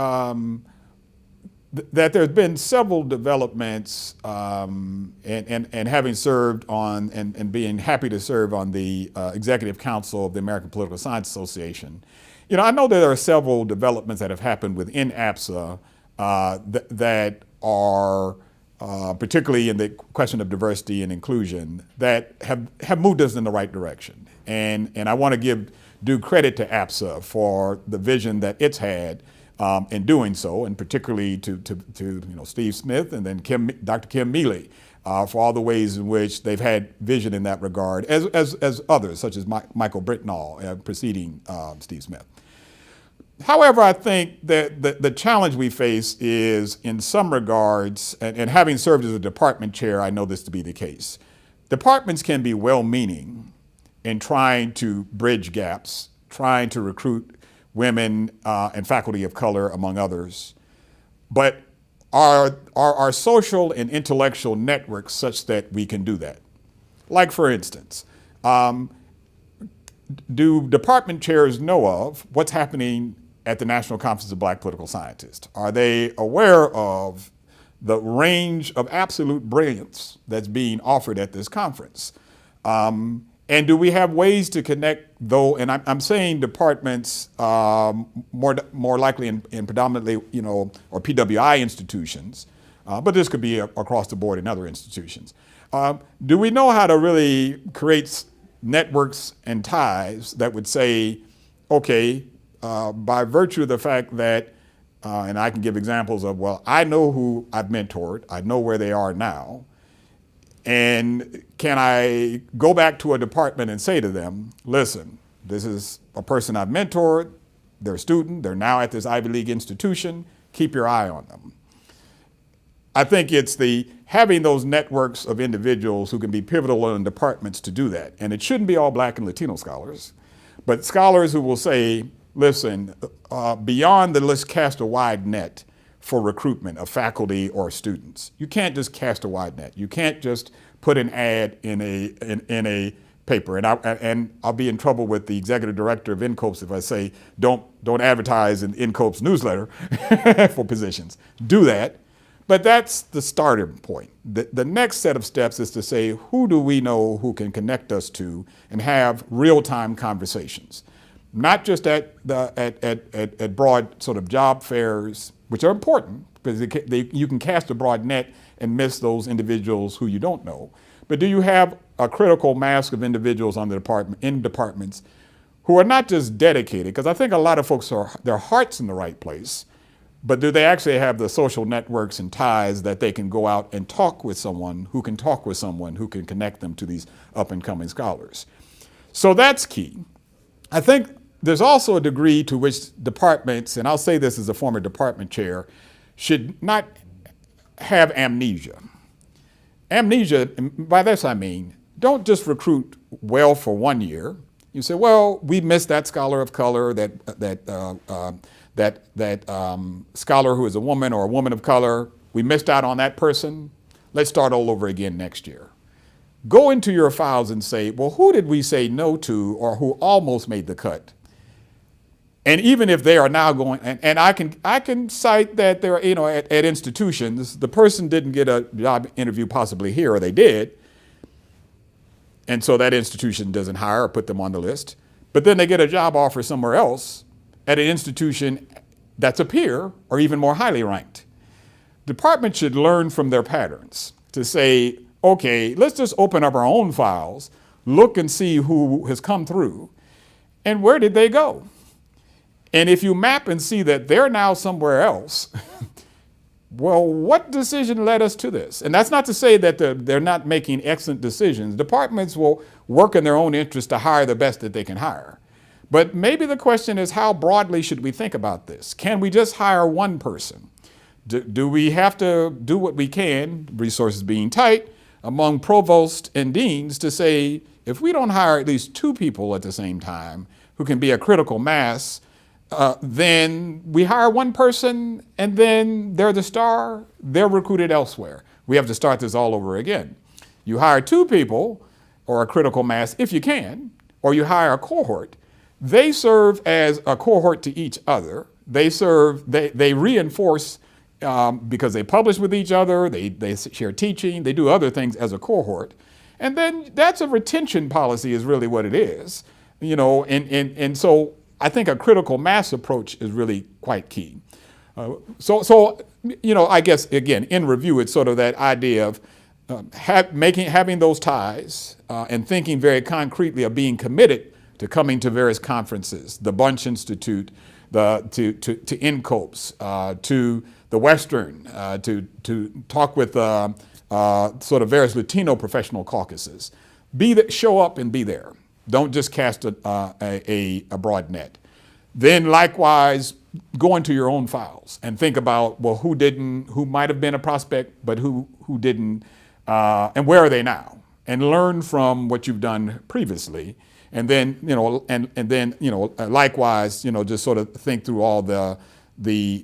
that there's been several developments, and having served on and being happy to serve on the Executive Council of the American Political Science Association. I know that there are several developments that have happened within APSA that are particularly in the question of diversity and inclusion that have moved us in the right direction. And I want to give due credit to APSA for the vision that it's had in doing so, and particularly to Steve Smith and then Dr. Kim Mealy for all the ways in which they've had vision in that regard, as others, such as Michael Britnall preceding Steve Smith. However, I think that the challenge we face is, in some regards, and having served as a department chair, I know this to be the case. Departments can be well-meaning in trying to bridge gaps, trying to recruit women and faculty of color, among others. But are our social and intellectual networks such that we can do that? Like, for instance, do department chairs know of what's happening at the National Conference of Black Political Scientists? Are they aware of the range of absolute brilliance that's being offered at this conference? And do we have ways to connect, though, and I'm saying departments more likely in predominantly, or PWI institutions, but this could be across the board in other institutions. Do we know how to really create networks and ties that would say, okay, by virtue of the fact that, and I can give examples of, well, I know who I've mentored, I know where they are now, and can I go back to a department and say to them, listen, this is a person I've mentored, they're a student, they're now at this Ivy League institution, keep your eye on them. I think it's the having those networks of individuals who can be pivotal in departments to do that. And it shouldn't be all Black and Latino scholars, but scholars who will say, listen, beyond the let's cast a wide net for recruitment of faculty or students. You can't just cast a wide net. You can't just put an ad in a paper. And I'll be in trouble with the executive director of NCOPES if I say don't advertise in NCOPES newsletter for positions. Do that. But that's the starting point. The next set of steps is to say, who do we know who can connect us to and have real-time conversations? Not just at broad sort of job fairs, which are important, because you can cast a broad net and miss those individuals who you don't know. But do you have a critical mass of individuals in departments who are not just dedicated, because I think a lot of folks their heart's in the right place, but do they actually have the social networks and ties that they can go out and talk with someone who can connect them to these up and coming scholars? So that's key. I think there's also a degree to which departments, and I'll say this as a former department chair, should not have amnesia. Amnesia, and by this I mean, don't just recruit well for 1 year. You say, well, we missed that scholar of color, that scholar who is a woman or a woman of color. We missed out on that person. Let's start all over again next year. Go into your files and say, well, who did we say no to or who almost made the cut? And even if they are now going, and I can cite that there are, at institutions, the person didn't get a job interview possibly here, or they did, and so that institution doesn't hire or put them on the list. But then they get a job offer somewhere else at an institution that's a peer or even more highly ranked. Departments should learn from their patterns to say, okay, let's just open up our own files, look and see who has come through, and where did they go? And if you map and see that they're now somewhere else, well, what decision led us to this? And that's not to say that they're not making excellent decisions. Departments will work in their own interest to hire the best that they can hire. But maybe the question is, how broadly should we think about this? Can we just hire one person? Do we have to do what we can, resources being tight, among provosts and deans to say, if we don't hire at least 2 people at the same time who can be a critical mass, then we hire one person and then they're the star, they're recruited elsewhere. We have to start this all over again. You hire 2 people or a critical mass if you can, or you hire a cohort. They serve as a cohort to each other. They reinforce because they publish with each other, they share teaching, they do other things as a cohort. And then that's a retention policy is really what it is. And so I think a critical mass approach is really quite key. I guess, again, in review, it's sort of that idea of having those ties and thinking very concretely of being committed to coming to various conferences, the Bunch Institute, to NCOPES, to the Western, to talk with sort of various Latino professional caucuses. Show up and be there. Don't just cast a broad net. Then likewise, go into your own files and think about, well, who might have been a prospect, but who didn't, and where are they now? And learn from what you've done previously. And then, likewise, just sort of think through all the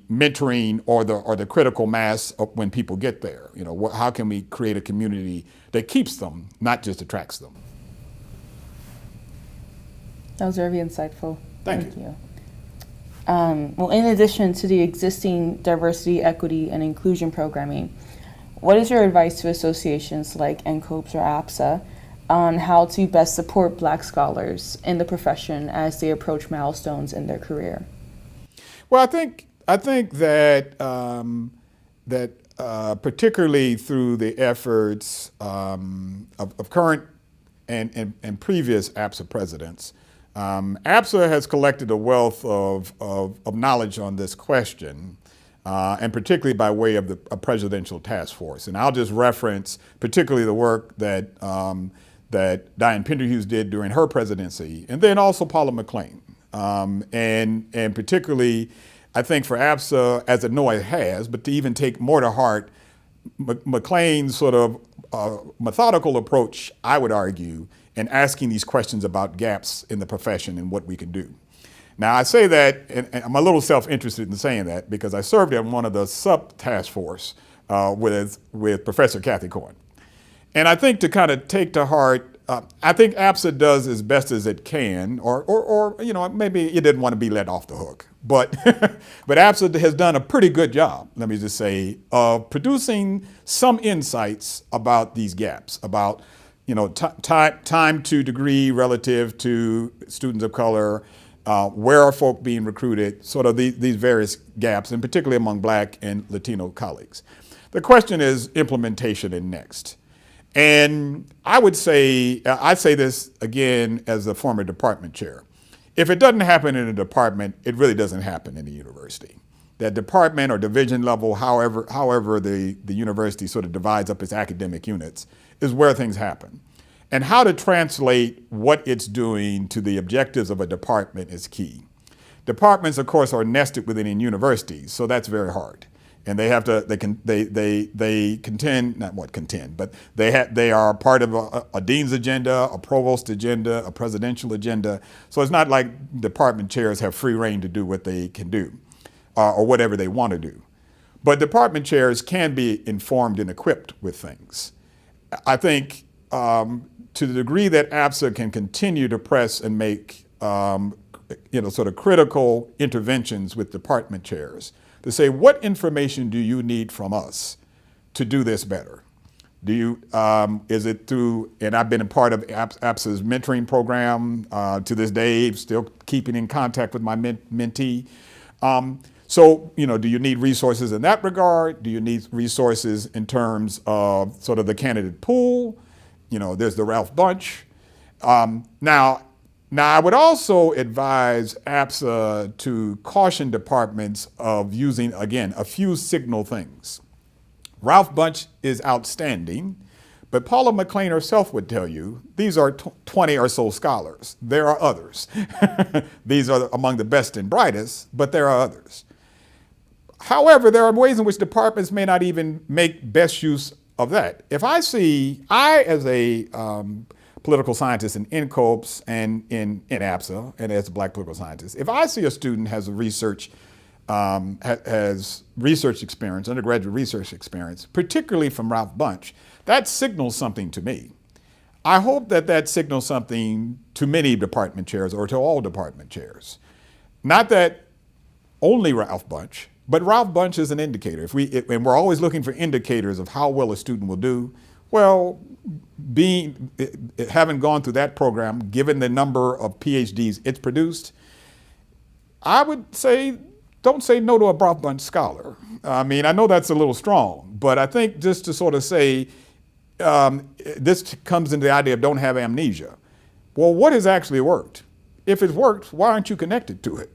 mentoring or the critical mass of when people get there. How can we create a community that keeps them, not just attracts them? That was very insightful. Thank you. Well, in addition to the existing diversity, equity, and inclusion programming, what is your advice to associations like NCOPES or APSA on how to best support Black scholars in the profession as they approach milestones in their career? Well, I think that particularly through the efforts of current and previous APSA presidents, APSA has collected a wealth of knowledge on this question. and particularly by way of a presidential task force. And I'll just reference particularly the work that Diane Penderhughes did during her presidency, and then also Paula McClain. And particularly, I think for APSA, as I know it has, but to even take more to heart, McClain's sort of methodical approach, I would argue, in asking these questions about gaps in the profession and what we can do. Now, I say that, and I'm a little self-interested in saying that, because I served in one of the sub-task force with Professor Kathy Cohen. And I think to kind of take to heart, I think APSA does as best as it can, or maybe it didn't want to be let off the hook. But but APSA has done a pretty good job, let me just say, of producing some insights about these gaps, about time to degree relative to students of color, where are folk being recruited, sort of these various gaps, and particularly among Black and Latino colleagues. The question is implementation and next. And I say this again as a former department chair. If it doesn't happen in a department, it really doesn't happen in a university. That department or division level, however the university sort of divides up its academic units, is where things happen. And how to translate what it's doing to the objectives of a department is key. Departments, of course, are nested within universities, so that's very hard. And they have to, they contend, not what contend, but they are part of a dean's agenda, a provost agenda, a presidential agenda. So it's not like department chairs have free reign to do what they can do or whatever they want to do. But department chairs can be informed and equipped with things. I think to the degree that APSA can continue to press and make sort of critical interventions with department chairs, to say, what information do you need from us to do this better? Is it through, and I've been a part of APSA's mentoring program to this day, still keeping in contact with my mentee. Do you need resources in that regard? Do you need resources in terms of sort of the candidate pool? There's the Ralph Bunche. Now, I would also advise APSA to caution departments of using, again, a few signal things. Ralph Bunche is outstanding, but Paula McClain herself would tell you these are 20 or so scholars. There are others. These are among the best and brightest, but there are others. However, there are ways in which departments may not even make best use of that. If I as a political scientist in NCOPS and in APSA, and as a Black political scientist, if I see a student has research experience, undergraduate research experience, particularly from Ralph Bunche, that signals something to me. I hope that signals something to many department chairs or to all department chairs. Not that only Ralph Bunche, but Ralph Bunche is an indicator. And we're always looking for indicators of how well a student will do. Well, having gone through that program, given the number of PhDs it's produced, I would say, don't say no to a Ralph Bunche scholar. I mean, I know that's a little strong, but I think just to sort of say, this comes into the idea of don't have amnesia. Well, what has actually worked? If it's worked, why aren't you connected to it?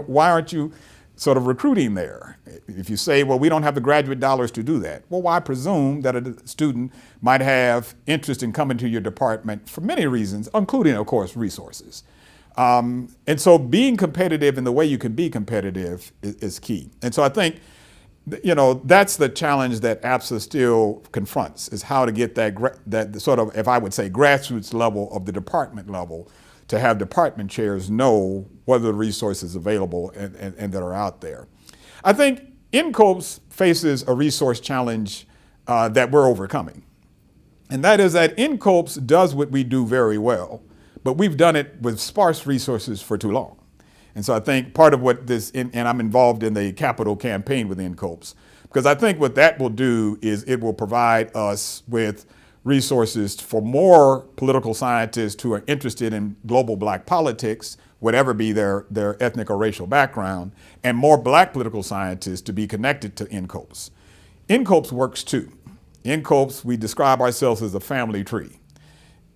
Why aren't you sort of recruiting there? If you say, well, we don't have the graduate dollars to do that, well, why presume that a student might have interest in coming to your department for many reasons, including, of course, resources. And so being competitive in the way you can be competitive is key. And so I think, that's the challenge that APSA still confronts, is how to get that sort of, if I would say, grassroots level of the department level, to have department chairs know what are the resources available and that are out there. I think NCOPS faces a resource challenge that we're overcoming. And that is that NCOPS does what we do very well, but we've done it with sparse resources for too long. And so I think part of what and I'm involved in the capital campaign with NCOPS, because I think what that will do is it will provide us with resources for more political scientists who are interested in global Black politics, whatever be their ethnic or racial background, and more Black political scientists to be connected to NCOPS. NCOPS works too. NCOPS, we describe ourselves as a family tree.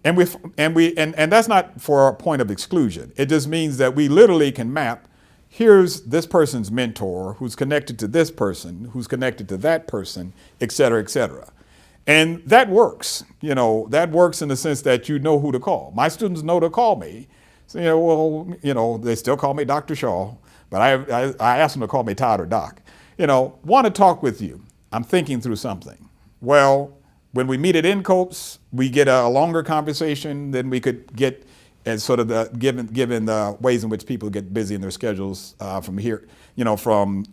And that's not for a point of exclusion. It just means that we literally can map here's this person's mentor who's connected to this person, who's connected to that person, et cetera, et cetera. And that works. That works in the sense that you know who to call. My students know to call me. So, they still call me Dr. Shaw, but I ask them to call me Todd or Doc. Want to talk with you. I'm thinking through something. Well, when we meet at NCOPES, we get a longer conversation than we could get as sort of given the ways in which people get busy in their schedules from here, from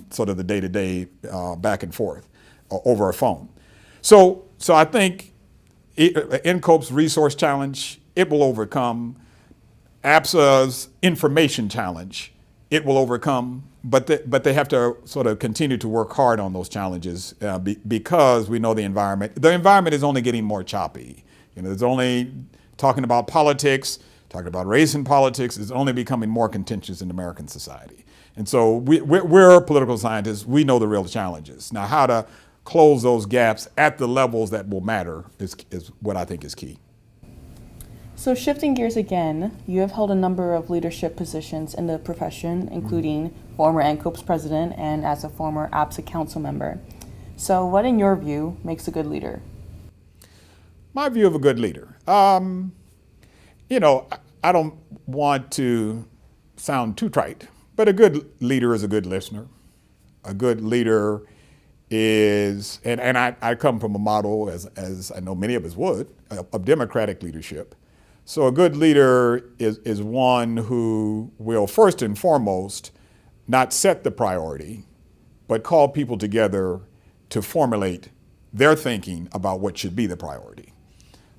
sort of the day-to-day back and forth over a phone. So I think NCOPE's resource challenge, it will overcome. APSA's information challenge, it will overcome, but they have to sort of continue to work hard on those challenges because we know the environment. The environment is only getting more choppy. There's only talking about politics, talking about race and politics is only becoming more contentious in American society. And so we're political scientists. We know the real challenges. Now, how to close those gaps at the levels that will matter is what I think is key. So shifting gears again, you have held a number of leadership positions in the profession, including former NCOPES president and as a former APSA council member. So what, in your view, makes a good leader? My view of a good leader. I don't want to sound too trite, but a good leader is a good listener. A good leader is, and I come from a model, as I know many of us would, of democratic leadership. So a good leader is one who will first and foremost not set the priority, but call people together to formulate their thinking about what should be the priority.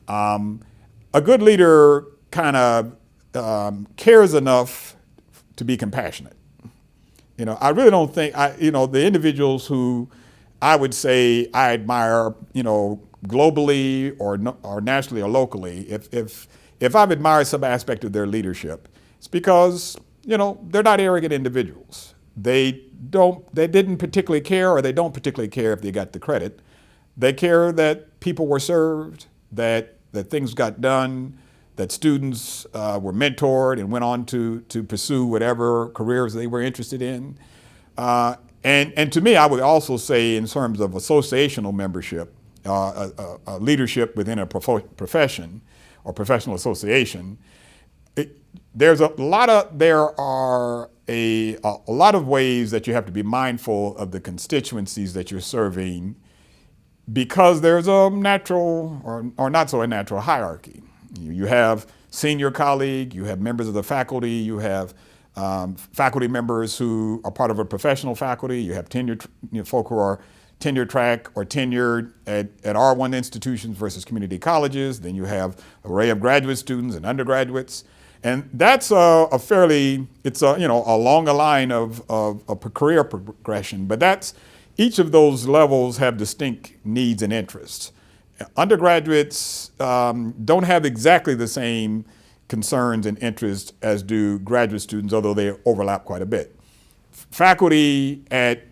A good leader kind of cares enough to be compassionate. I really don't think, the individuals who I would say I admire, globally or nationally or locally, if I've admired some aspect of their leadership, it's because, they're not arrogant individuals. They didn't particularly care, or they don't particularly care if they got the credit. They care that people were served, that things got done, that students were mentored and went on to pursue whatever careers they were interested in. And to me, I would also say in terms of associational membership, leadership within a profession, or professional association, there are a lot of ways that you have to be mindful of the constituencies that you're serving, because there's a natural or not so a natural hierarchy. You have senior colleague, you have members of the faculty, you have faculty members who are part of a professional faculty, you have tenured folk who are tenure track or tenured at R1 institutions versus community colleges. Then you have an array of graduate students and undergraduates. And that's a long line of a career progression, but each of those levels have distinct needs and interests. Undergraduates don't have exactly the same concerns and interests as do graduate students, although they overlap quite a bit. Faculty at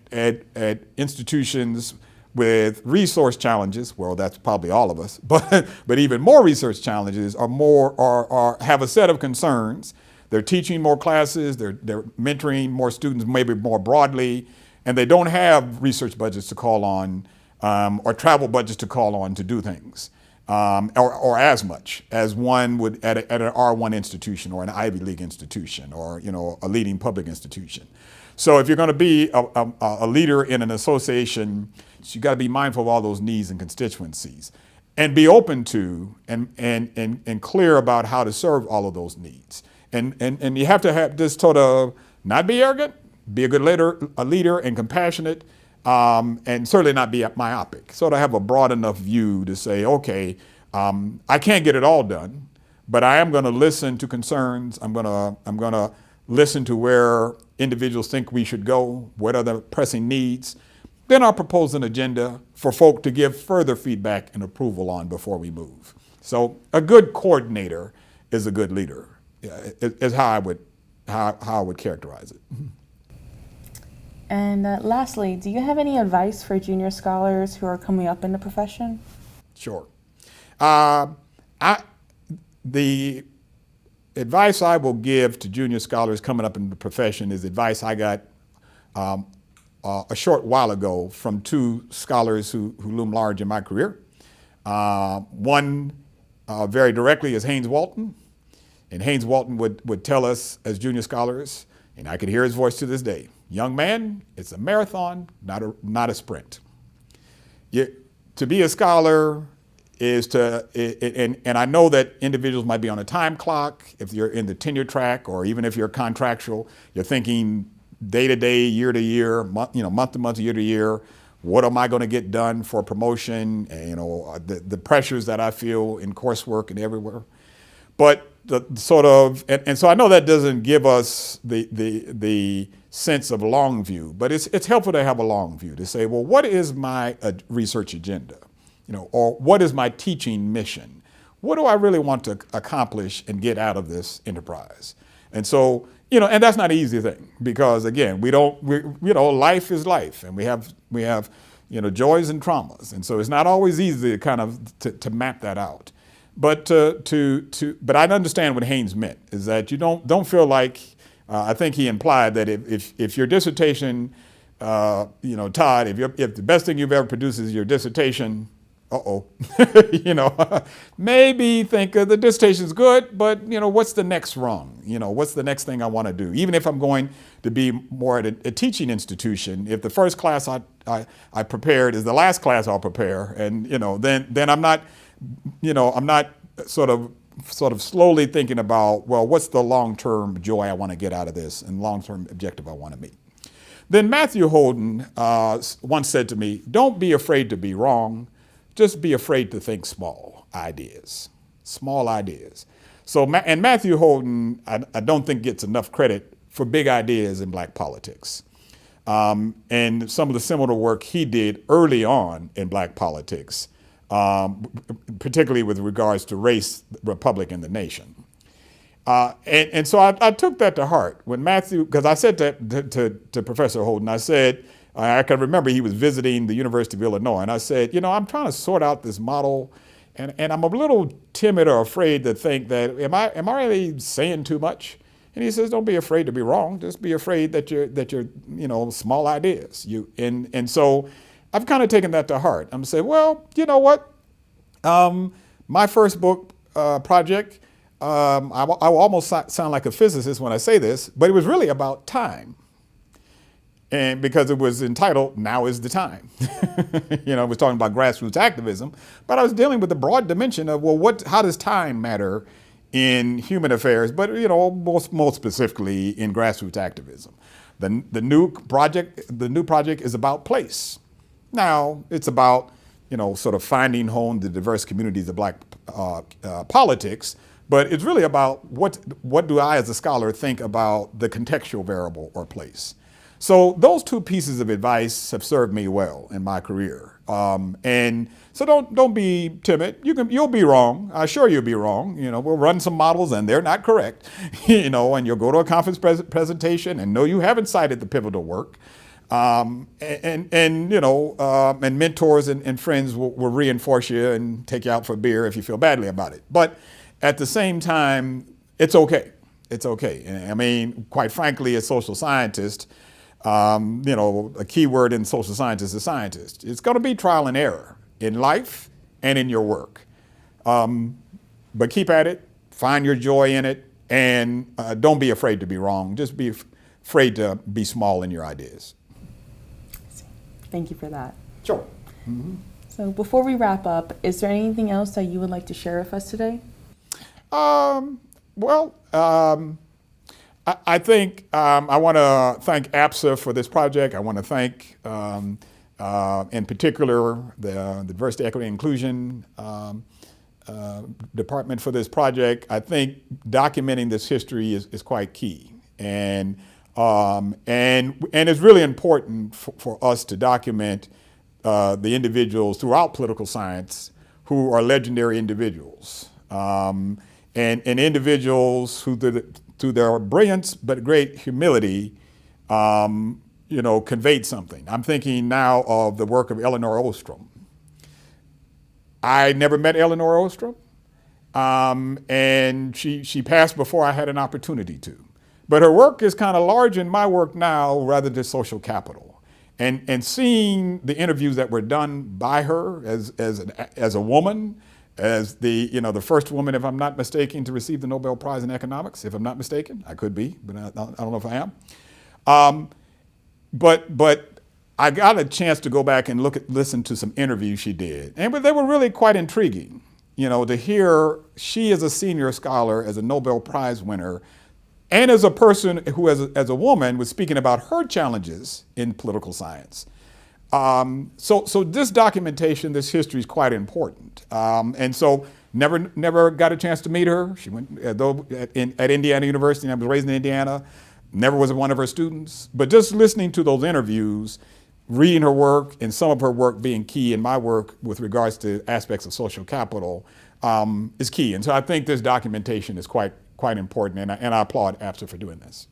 institutions with resource challenges, well, that's probably all of us, but even more research challenges have a set of concerns. They're teaching more classes, they're mentoring more students, maybe more broadly, and they don't have research budgets to call on or travel budgets to call on to do things, or as much as one would at an R1 institution or an Ivy League institution or a leading public institution. So if you're going to be a leader in an association, you got to be mindful of all those needs and constituencies, and be open to and clear about how to serve all of those needs. And you have to have this sort of not be arrogant, be a good leader and compassionate, and certainly not be myopic. Sort of have a broad enough view to say, okay, I can't get it all done, but I am going to listen to concerns. I'm going to listen to where individuals think we should go, what are the pressing needs. Then I'll propose an agenda for folk to give further feedback and approval on before we move. So a good coordinator is a good leader, is how I would characterize it. And lastly, do you have any advice for junior scholars who are coming up in the profession? Sure. advice I will give to junior scholars coming up in the profession is advice I got a short while ago from two scholars who loom large in my career. One very directly is Haynes Walton. And Haynes Walton would tell us as junior scholars, and I can hear his voice to this day, young man, it's a marathon, not a sprint. To be a scholar is to, and I know that individuals might be on a time clock, if you're in the tenure track, or even if you're contractual, you're thinking day to day, year to year, month to month, year to year. What am I going to get done for promotion? And, the pressures that I feel in coursework and everywhere. But the sort of, and so I know that doesn't give us the sense of long view, but it's helpful to have a long view to say, well, what is my research agenda? Or what is my teaching mission? What do I really want to accomplish and get out of this enterprise? And so, and that's not an easy thing because again, life is life, and we have joys and traumas, and so it's not always easy to kind of to map that out. But but I understand what Haynes meant is that you don't feel like I think he implied that if your dissertation, Todd, if the best thing you've ever produced is your dissertation, maybe think the dissertation's good, but what's the next rung? What's the next thing I want to do? Even if I'm going to be more at a teaching institution, if the first class I prepared is the last class I'll prepare, and then I'm not, I'm not sort of slowly thinking about, well, what's the long-term joy I want to get out of this and long-term objective I want to meet. Then Matthew Holden once said to me, don't be afraid to be wrong. Just be afraid to think small ideas. So, and Matthew Holden, I don't think gets enough credit for big ideas in Black politics. And some of the seminal work he did early on in Black politics, particularly with regards to race, the republic, and the nation. And so I took that to heart when Matthew, because I said to Professor Holden, I said, I can remember he was visiting the University of Illinois, and I said, I'm trying to sort out this model, and I'm a little timid or afraid to think that, am I really saying too much? And he says, don't be afraid to be wrong. Just be afraid that you're small ideas. And so I've kind of taken that to heart. I'm saying, well, you know what? My first book project, I will almost sound like a physicist when I say this, but it was really about time. And because it was entitled, Now is the Time. It was talking about grassroots activism, but I was dealing with the broad dimension of, well, how does time matter in human affairs, but, most specifically in grassroots activism. The new project is about place. Now, it's about, sort of finding home the diverse communities of Black politics, but it's really about what do I as a scholar think about the contextual variable or place. So those two pieces of advice have served me well in my career. And so don't be timid. You'll be wrong. I'm sure you'll be wrong. We'll run some models and they're not correct. And you'll go to a conference presentation and no, you haven't cited the pivotal work. And mentors and friends will reinforce you and take you out for a beer if you feel badly about it. But at the same time, it's okay. It's okay. I mean, quite frankly, as social scientists, a key word in social science is scientist. It's going to be trial and error in life and in your work. But keep at it, find your joy in it, and don't be afraid to be wrong. Just be afraid to be small in your ideas. Thank you for that. Sure. Mm-hmm. So before we wrap up, is there anything else that you would like to share with us today? I think I want to thank APSA for this project. I want to thank, in particular, the Diversity, Equity, and Inclusion Department for this project. I think documenting this history is quite key, and it's really important for us to document the individuals throughout political science who are legendary individuals, and individuals who through their brilliance but great humility, conveyed something. I'm thinking now of the work of Elinor Ostrom. I never met Elinor Ostrom, and she passed before I had an opportunity to. But her work is kind of large in my work now rather than social capital. And seeing the interviews that were done by her as a woman, as the first woman, if I'm not mistaken, to receive the Nobel Prize in economics, if I'm not mistaken. I could be, but I don't know if I am. But I got a chance to go back and listen to some interviews she did, and they were really quite intriguing. To hear she as a senior scholar, as a Nobel Prize winner, and as a person who, as a woman, was speaking about her challenges in political science. So this documentation, this history is quite important. And so never got a chance to meet her. She went at Indiana University, and I was raised in Indiana. Never was one of her students. But just listening to those interviews, reading her work, and some of her work being key in my work with regards to aspects of social capital is key. And so I think this documentation is quite important, and I applaud APSA for doing this.